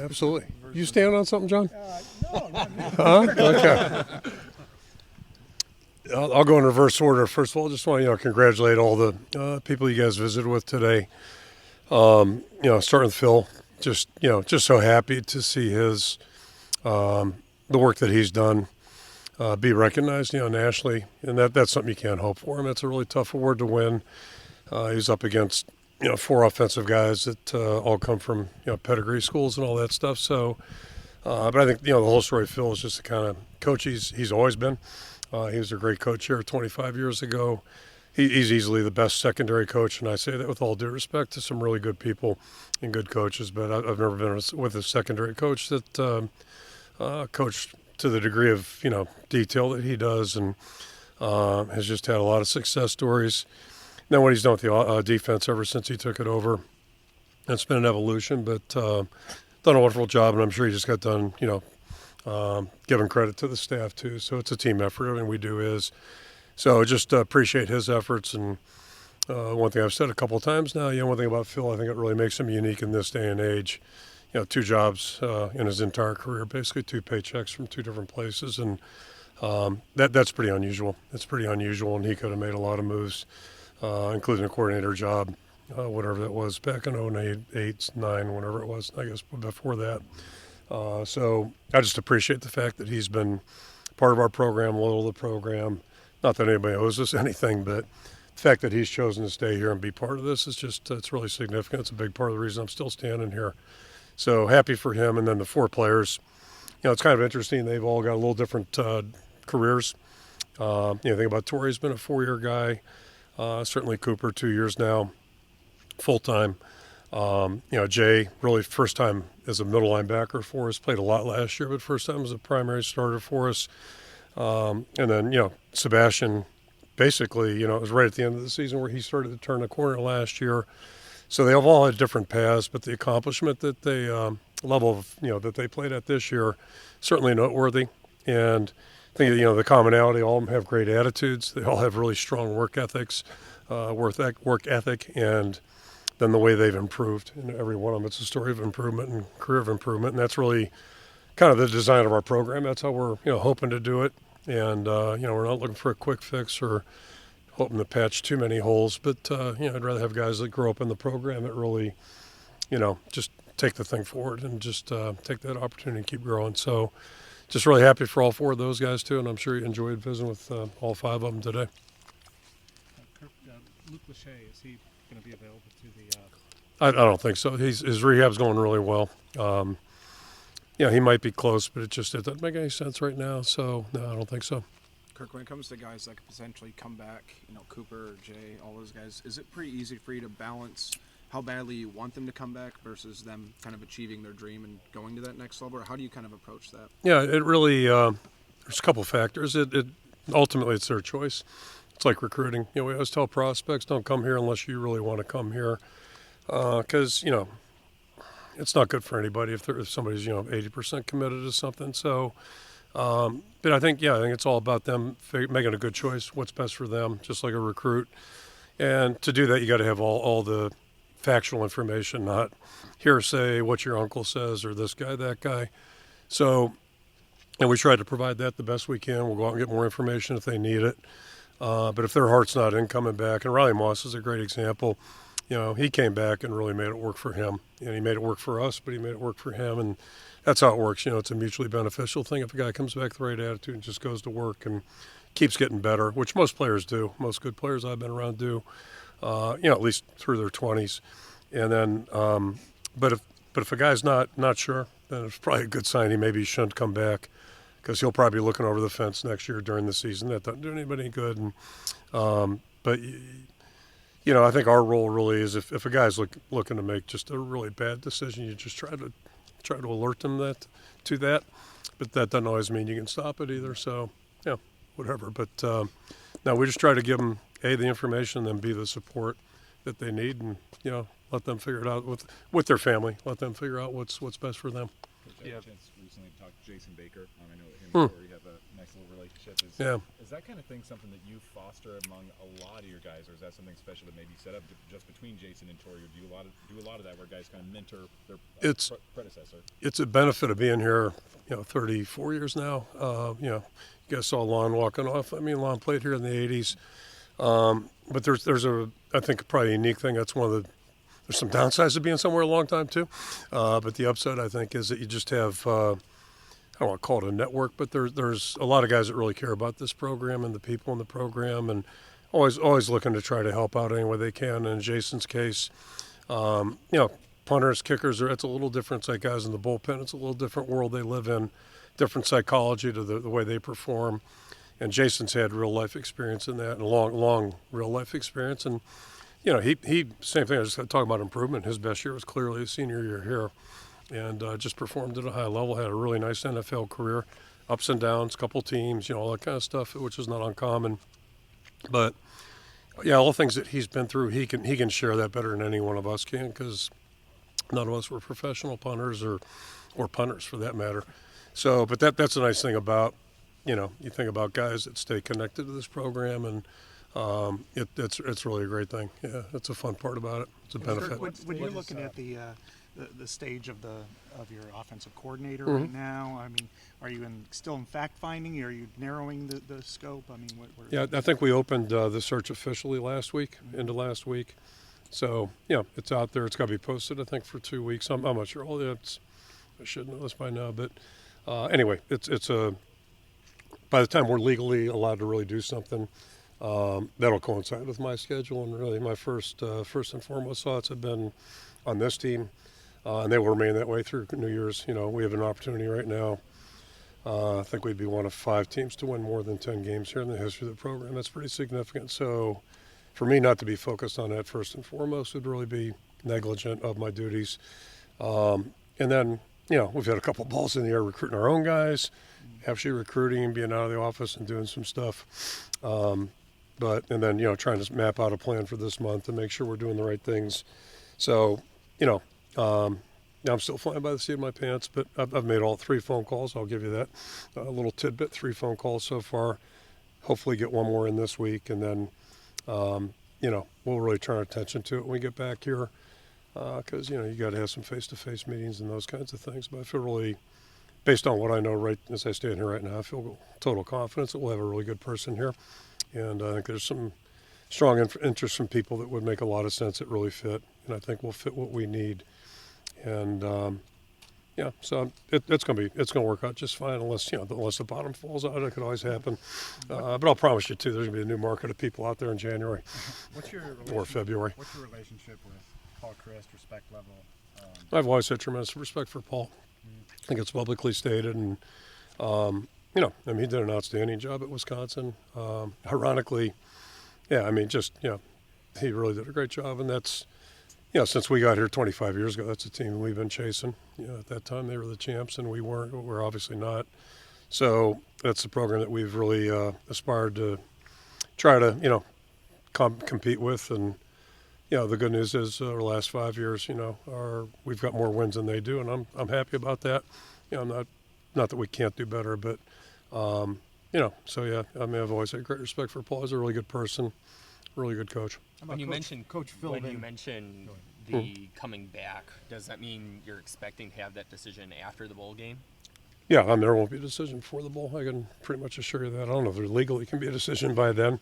absolutely. You stand on something, John? No, not me. Huh? Okay. I'll go in reverse order. First of all, just want to congratulate all the people you guys visited with today. Starting with Phil, just so happy to see his the work that he's done be recognized, nationally, and that's something you can't hope for. And that's a really tough award to win. He's up against 4 offensive guys that all come from pedigree schools and all that stuff. So, but I think the whole story of Phil is just the kind of coach he's always been. He was a great coach here 25 years ago. He's easily the best secondary coach, and I say that with all due respect to some really good people and good coaches. But I've never been with a secondary coach that coached to the degree of detail that he does, and has just had a lot of success stories. Then what he's done with the defense ever since he took it over, it's been an evolution, but done a wonderful job, and I'm sure he just got done, giving credit to the staff too. So it's a team effort. Everything we do is. So just appreciate his efforts. And one thing I've said a couple of times now, one thing about Phil, I think it really makes him unique in this day and age. 2 jobs in his entire career, basically 2 paychecks from 2 different places, and that's pretty unusual. It's pretty unusual, and he could have made a lot of moves, including a coordinator job, whatever that was back in 2008, 8, 9, whenever it was, I guess before that. So I just appreciate the fact that he's been part of our program, loyal to the program. Not that anybody owes us anything, but the fact that he's chosen to stay here and be part of this is just, it's really significant. It's a big part of the reason I'm still standing here. So happy for him. And then the 4 players, it's kind of interesting. They've all got a little different careers. Think about Torrey's been a 4-year guy. Certainly Cooper, 2 years now, full-time. Jay, really first time as a middle linebacker for us, played a lot last year, but first time as a primary starter for us. And then, Sebastian, basically, it was right at the end of the season where he started to turn the corner last year. So they have all had different paths, but the accomplishment that they, level of, that they played at this year, certainly noteworthy. And I think, the commonality, all of them have great attitudes. They all have really strong work ethics, work ethic, and then the way they've improved. And every one of them, it's a story of improvement and career of improvement. And that's really kind of the design of our program. That's how we're, hoping to do it. And, we're not looking for a quick fix or hoping to patch too many holes. But, I'd rather have guys that grow up in the program that really, just take the thing forward and just take that opportunity and keep growing. So just really happy for all 4 of those guys, too. And I'm sure you enjoyed visiting with all 5 of them today. Kirk, Luke Lachey, is he going to be available to the I don't think so. His rehab's going really well. He might be close, but it doesn't make any sense right now. So, no, I don't think so. Kirk, when it comes to guys that could potentially come back, Cooper, Jay, all those guys, is it pretty easy for you to balance how badly you want them to come back versus them kind of achieving their dream and going to that next level? Or how do you kind of approach that? Yeah, it really, there's a couple factors. Ultimately, it's their choice. It's like recruiting. We always tell prospects, don't come here unless you really want to come here. Because, it's not good for anybody if somebody's, 80% committed to something. So, but I think it's all about them making a good choice, what's best for them, just like a recruit. And to do that, you got to have all the factual information, not hearsay, what your uncle says or this guy, that guy. So, and we try to provide that the best we can. We'll go out and get more information if they need it. But if their heart's not in coming back, and Riley Moss is a great example, he came back and really made it work for him. And he made it work for us, but he made it work for him. And that's how it works. It's a mutually beneficial thing. If a guy comes back with the right attitude and just goes to work and keeps getting better, which most players do, most good players I've been around do, at least through their 20s. And then, but if a guy's not sure, then it's probably a good sign he maybe shouldn't come back, because he'll probably be looking over the fence next year during the season. That doesn't do anybody any good. And, but I think our role really is if a guy's looking to make just a really bad decision, you just try to alert them to that. But that doesn't always mean you can stop it either. So, whatever. But no, we just try to give them, A, the information, and then B, the support that they need, and let them figure it out with their family. Let them figure out what's best for them. Yeah. had a chance recently to talk to Jason Baker. I know that him Hmm. and Corey have a nice little relationship. Is that kind of thing something that you foster among a lot of your guys, or is that something special that maybe set up just between Jason and Tori? Or do you do a lot of that where guys kind of mentor their predecessor? It's a benefit of being here, 34 years now. You guys saw Lon walking off. I mean, Lon played here in the 80s. But there's I think probably a unique thing. That's there's some downsides to being somewhere a long time too. But the upside, I think, is that you just have, I don't want to call it a network, but there's a lot of guys that really care about this program and the people in the program, and always looking to try to help out any way they can. And in Jason's case, punters, kickers, it's a little different. It's like guys in the bullpen. It's a little different world they live in, different psychology to the way they perform. And Jason's had real life experience in that, and long real life experience. And he same thing. I just talking about improvement. His best year was clearly his senior year here, and just performed at a high level. Had a really nice NFL career, ups and downs, couple teams, all that kind of stuff, which is not uncommon. But all the things that he's been through, he can share that better than any one of us can, because none of us were professional punters or punters for that matter. So, but that's a nice thing about. You think about guys that stay connected to this program, and it's really a great thing. Yeah, that's a fun part about it. It's a benefit. When you're looking at the stage of your offensive coordinator right now, I mean, are you still in fact finding? Are you narrowing the scope? I mean, Yeah, I think we opened the search officially last week, into last week. So it's out there. It's got to be posted, I think, for 2 weeks. I'm not sure. I should know this by now, but anyway, it's a. By the time we're legally allowed to really do something, that'll coincide with my schedule. And really, my first and foremost thoughts have been on this team, and they will remain that way through New Year's. We have an opportunity right now. I think we'd be one of 5 teams to win more than 10 games here in the history of the program. That's pretty significant. So, for me not to be focused on that first and foremost would really be negligent of my duties. And then, we've had a couple balls in the air recruiting our own guys. Actually recruiting and being out of the office and doing some stuff. And then, trying to map out a plan for this month and make sure we're doing the right things. So, I'm still flying by the seat of my pants, but I've made all 3 phone calls. I'll give you that. A little tidbit, 3 phone calls so far. Hopefully get one more in this week. And then, we'll really turn our attention to it when we get back here. Because, you got to have some face-to-face meetings and those kinds of things. But I feel really, based on what I know right as I stand here right now, I feel total confidence that we'll have a really good person here. And I think there's some strong interest from people that would make a lot of sense that really fit. And I think we'll fit what we need. And, so it's going to work out just fine unless the bottom falls out. It could always happen. But I'll promise you, too, there's going to be a new market of people out there in January or February. What's your relationship with Paul Christ, respect level? I've always had tremendous respect for Paul. I think it's publicly stated, and he did an outstanding job at Wisconsin. Ironically, he really did a great job, and that's, since we got here 25 years ago, that's a team we've been chasing. At that time they were the champs, and we weren't. We're obviously not. So that's the program that we've really aspired to try to, compete with, and. The good news is our last 5 years, we've got more wins than they do, and I'm happy about that. Not that we can't do better, but I've always had great respect for Paul. He's a really good person, really good coach. When you mentioned Coach Phil, the coming back, does that mean you're expecting to have that decision after the bowl game? Yeah, there won't be a decision before the bowl. I can pretty much assure you that. I don't know if there legally can be a decision by then.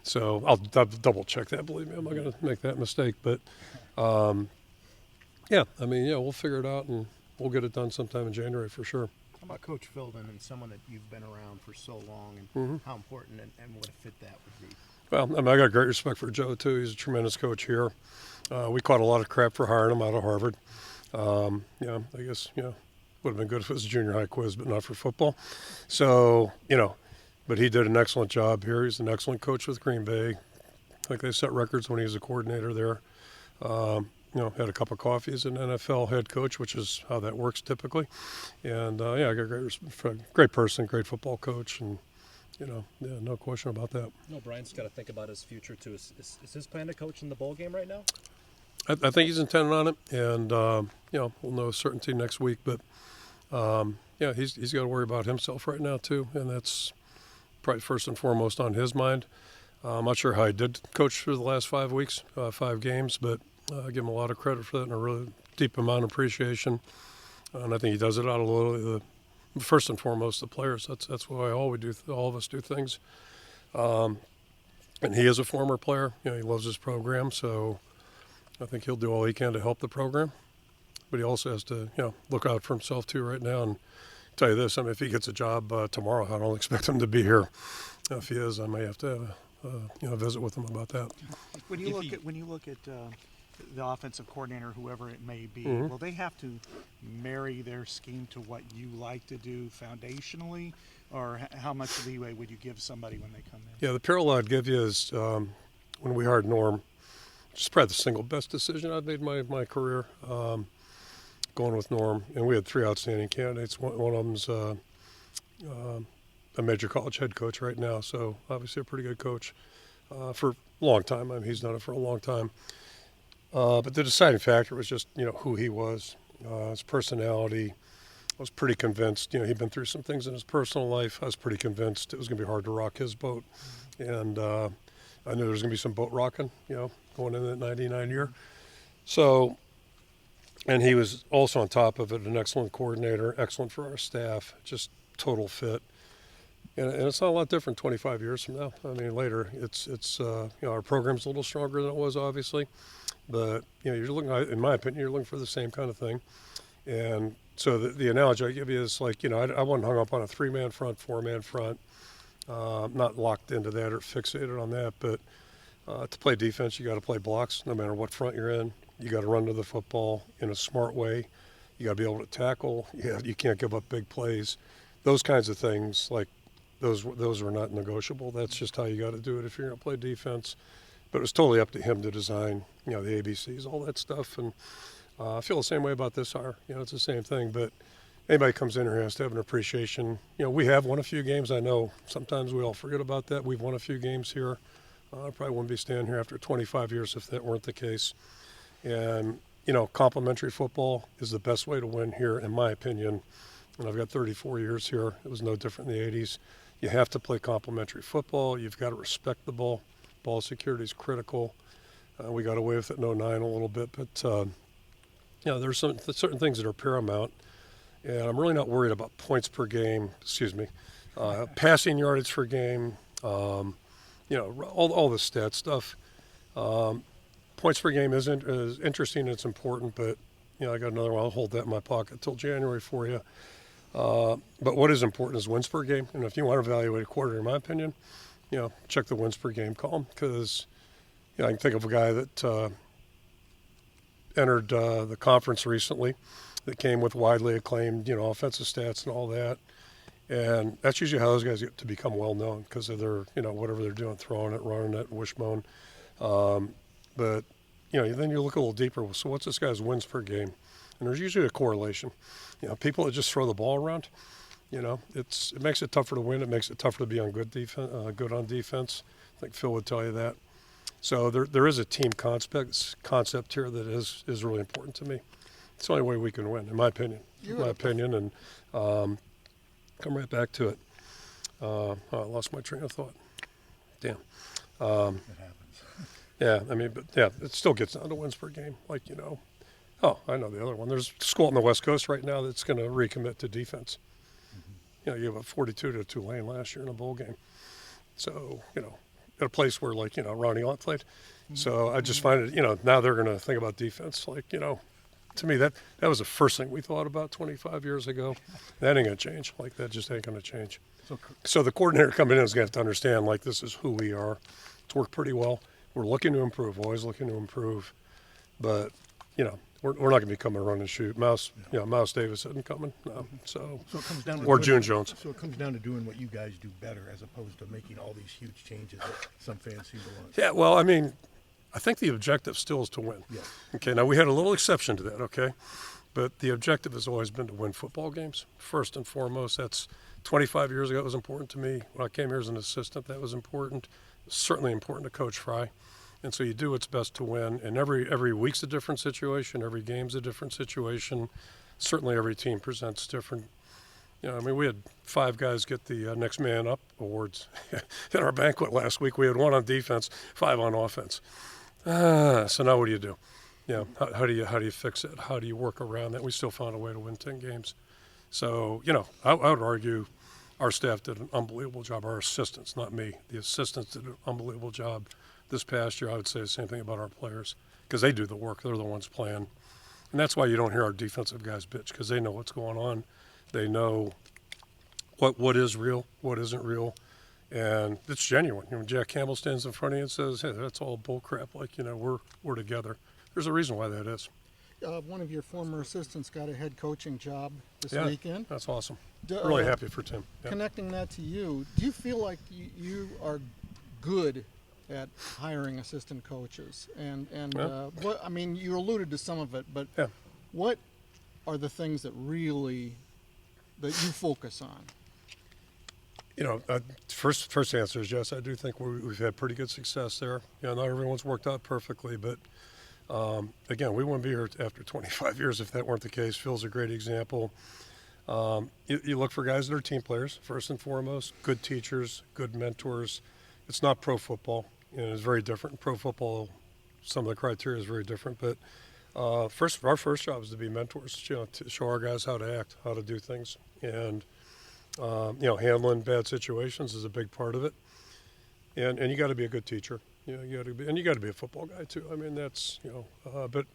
So I'll double check that. Believe me, I'm not going to make that mistake. But, we'll figure it out and we'll get it done sometime in January for sure. How about Coach Philbin and someone that you've been around for so long, and how important and what a fit that would be? Well, I got great respect for Joe, too. He's a tremendous coach here. We caught a lot of crap for hiring him out of Harvard. I guess, would have been good if it was a junior high quiz, but not for football. So, but he did an excellent job here. He's an excellent coach with Green Bay. I think they set records when he was a coordinator there. Had a cup of coffee as an NFL head coach, which is how that works typically. And, I got great person, great football coach, and, no question about that. Brian's got to think about his future, too. Is his plan to coach in the bowl game right now? I think he's intending on it, and, we'll know certainty next week, but Yeah, he's got to worry about himself right now too, and that's probably first and foremost on his mind. I'm not sure how he did coach through the last 5 weeks, 5 games, but I give him a lot of credit for that and a really deep amount of appreciation. And I think he does it out of first and foremost the players. That's why all of us do things. And he is a former player. He loves his program, so I think he'll do all he can to help the program. But he also has to look out for himself too right now. And tell you this, I mean, if he gets a job tomorrow, I don't expect him to be here. If he is, I may have to have a visit with him about that. When you look at the offensive coordinator, whoever it may be, Mm-hmm. will they have to marry their scheme to what you like to do foundationally, or how much leeway would you give somebody when they come in? Yeah, the parallel I'd give you is when we hired Norm, which is probably the single best decision I've made in my career, going with Norm. And we had 3 outstanding candidates. One of them's a major college head coach right now, so obviously a pretty good coach for a long time. I mean, he's done it for a long time. But the deciding factor was just, who he was, his personality. I was pretty convinced, he'd been through some things in his personal life. I was pretty convinced it was going to be hard to rock his boat. And I knew there was going to be some boat rocking, going into that 99 year. So, and he was also on top of it, an excellent coordinator, excellent for our staff, just total fit. And it's not a lot different 25 years from now. I mean, later, it's our program's a little stronger than it was, obviously. But, you're looking, in my opinion, you're looking for the same kind of thing. And so the analogy I give you is like, I wasn't hung up on a 3-man front, 4-man front, not locked into that or fixated on that. But to play defense, you got to play blocks no matter what front you're in. You got to run to the football in a smart way. You got to be able to tackle. You can't give up big plays. Those kinds of things, like those were not negotiable. That's just how you got to do it if you're going to play defense. But it was totally up to him to design, the ABCs, all that stuff. And I feel the same way about this hire. It's the same thing. But anybody comes in here has to have an appreciation. We have won a few games. I know sometimes we all forget about that. We've won a few games here. I probably wouldn't be standing here after 25 years if that weren't the case. And, complimentary football is the best way to win here, in my opinion. And I've got 34 years here. It was no different in the 80s. You have to play complimentary football. You've got to respect the ball. Ball security is critical. We got away with it in 09 a little bit, but there's certain things that are paramount. And I'm really not worried about points per game. Passing yardage per game. All the stat stuff. Points per game is interesting. It's important, but I got another one. I'll hold that in my pocket till January for you. But what is important is wins per game. And if you want to evaluate a quarter, in my opinion, check the wins per game column, because I can think of a guy that entered the conference recently that came with widely acclaimed, offensive stats and all that. And that's usually how those guys get to become well known, because of their, whatever they're doing, throwing it, running it, wishbone. But then you look a little deeper. So what's this guy's wins per game? And there's usually a correlation. People that just throw the ball around, it makes it tougher to win. It makes it tougher to be on good on defense. I think Phil would tell you that. So there is a team concept here that is really important to me. It's the only way we can win, in my opinion. And come right back to it. I lost my train of thought. Damn. It happens. Yeah, it still gets down to wins per game. Oh, I know the other one. There's a school on the West Coast right now that's going to recommit to defense. You have a 42 to Tulane last year in a bowl game. So, at a place where, Ronnie Ott played. So I just find it, now they're going to think about defense. To me, that was the first thing we thought about 25 years ago. That ain't going to change. That just ain't going to change. So the coordinator coming in is going to have to understand, this is who we are. It's worked pretty well. We're looking to improve, always looking to improve. But, we're not going to become a run and shoot. Mouse Davis isn't coming. No. So it comes down to or June Jones. So it comes down to doing what you guys do better, as opposed to making all these huge changes that some fans seem to want. Yeah, well, I think the objective still is to win. Yeah. Okay, now we had a little exception to that, okay? But the objective has always been to win football games, first and foremost. That's 25 years ago, it was important to me. When I came here as an assistant, that was important. It was certainly important to Coach Fry. And so you do what's best to win. And every week's a different situation. Every game's a different situation. certainly every team presents different. I mean, we had 5 guys get the Next Man Up awards at our banquet last week. We had 1 on defense, 5 on offense. So now what do you do? How do you fix it? How do you work around that? We still found a way to win 10 games. So, I would argue our staff did an unbelievable job. Our assistants, not me. The assistants did an unbelievable job this past year. I would say the same thing about our players because they do the work. They're the ones playing. And that's why you don't hear our defensive guys bitch, because they know what's going on. They know what is real, what isn't real, and it's genuine. When Jack Campbell stands in front of you and says, "Hey, that's all bull crap," like, we're together. There's a reason why that is. One of your former assistants got a head coaching job this Yeah, weekend. that's awesome. Really happy for Tim. Yeah. Connecting that to you, do you feel like you are good at hiring assistant coaches? And Yeah. what I mean, you alluded to some of it, but Yeah. what are the things that you focus on? First answer is yes. I do think we've had pretty good success there. Not everyone's worked out perfectly, but again, we wouldn't be here after 25 years if that weren't the case. Phil's a great example. You look for guys that are team players, first and foremost, good teachers, good mentors. It's not pro football, it's very different. Pro football, some of the criteria is very different, but our first job is to be mentors, to show our guys how to act, how to do things. And, handling bad situations is a big part of it. And you got to be a good teacher. You got to be a football guy too. I mean, that's, but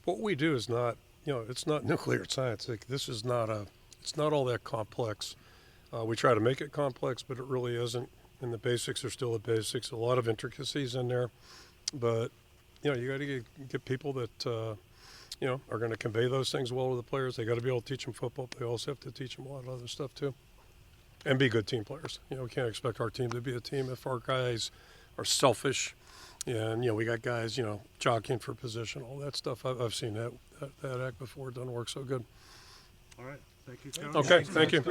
what we do is not, it's not nuclear science. It's not all that complex. We try to make it complex, but it really isn't. And the basics are still the basics. A lot of intricacies in there, but you got to get people that are going to convey those things well to the players. They got to be able to teach them football. But they also have to teach them a lot of other stuff too, and be good team players. We can't expect our team to be a team if our guys are selfish, and we got guys jockeying for position, all that stuff. I've seen that act before. It doesn't work so good. All right. Thank you, Coach. Okay, thank you.